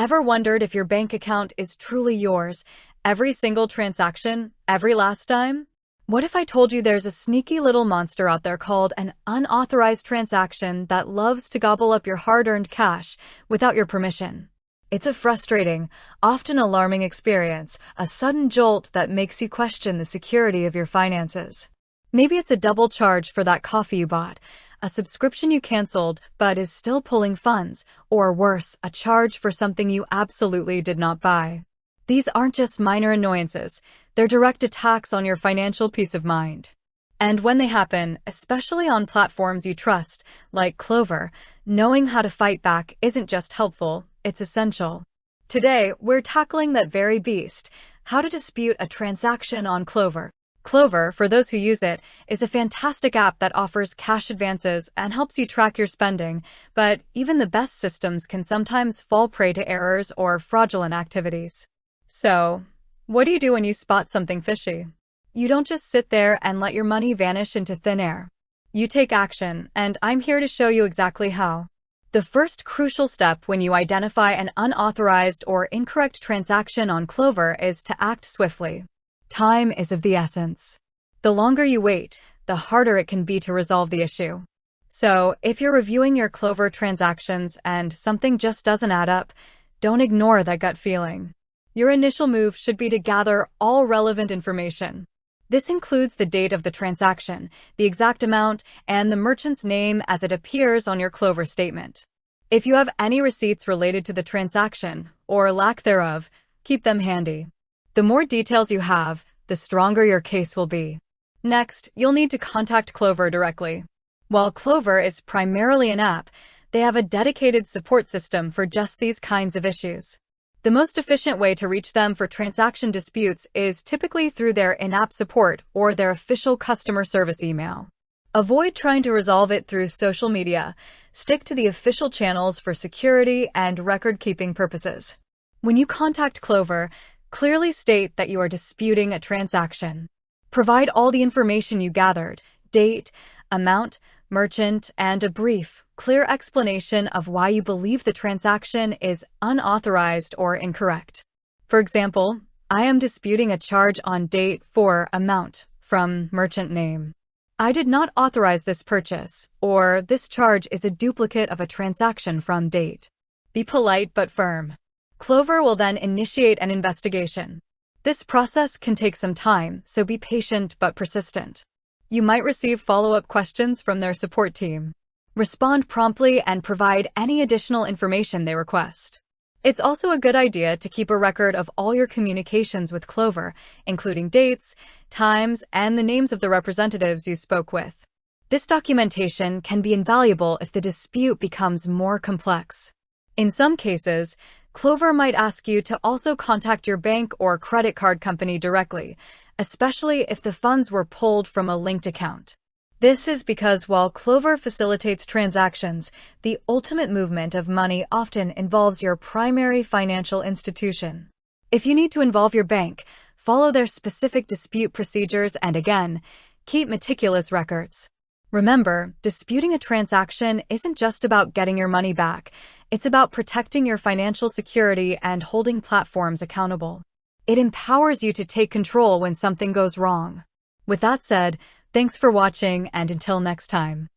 Ever wondered if your bank account is truly yours? Every single transaction, every last dime? What if I told you there's a sneaky little monster out there called an unauthorized transaction that loves to gobble up your hard-earned cash without your permission? It's a frustrating, often alarming experience, a sudden jolt that makes you question the security of your finances. Maybe it's a double charge for that coffee you bought, a subscription you canceled but is still pulling funds, or worse, a charge for something you absolutely did not buy. These aren't just minor annoyances, they're direct attacks on your financial peace of mind. And when they happen, especially on platforms you trust, like Klover, knowing how to fight back isn't just helpful, it's essential. Today, we're tackling that very beast, how to dispute a transaction on Klover. Klover, for those who use it, is a fantastic app that offers cash advances and helps you track your spending, but even the best systems can sometimes fall prey to errors or fraudulent activities. So, what do you do when you spot something fishy? You don't just sit there and let your money vanish into thin air. You take action, and I'm here to show you exactly how. The first crucial step when you identify an unauthorized or incorrect transaction on Klover is to act swiftly. Time is of the essence. The longer you wait, the harder it can be to resolve the issue. So, if you're reviewing your Klover transactions and something just doesn't add up, don't ignore that gut feeling. Your initial move should be to gather all relevant information. This includes the date of the transaction, the exact amount, and the merchant's name as it appears on your Klover statement. If you have any receipts related to the transaction, or lack thereof, keep them handy. The more details you have, the stronger your case will be. Next, you'll need to contact Klover directly. While Klover is primarily an app, they have a dedicated support system for just these kinds of issues. The most efficient way to reach them for transaction disputes is typically through their in-app support or their official customer service email. Avoid trying to resolve it through social media. Stick to the official channels for security and record-keeping purposes. When you contact Klover, clearly state that you are disputing a transaction. Provide all the information you gathered, date, amount, merchant, and a brief, clear explanation of why you believe the transaction is unauthorized or incorrect. For example, I am disputing a charge on date for amount from merchant name. I did not authorize this purchase, or this charge is a duplicate of a transaction from date. Be polite but firm. Klover will then initiate an investigation. This process can take some time, so be patient but persistent. You might receive follow-up questions from their support team. Respond promptly and provide any additional information they request. It's also a good idea to keep a record of all your communications with Klover, including dates, times, and the names of the representatives you spoke with. This documentation can be invaluable if the dispute becomes more complex. In some cases, Klover might ask you to also contact your bank or credit card company directly, especially if the funds were pulled from a linked account. This is because while Klover facilitates transactions, the ultimate movement of money often involves your primary financial institution. If you need to involve your bank, follow their specific dispute procedures and again, keep meticulous records. Remember, disputing a transaction isn't just about getting your money back. It's about protecting your financial security and holding platforms accountable. It empowers you to take control when something goes wrong. With that said, thanks for watching and until next time.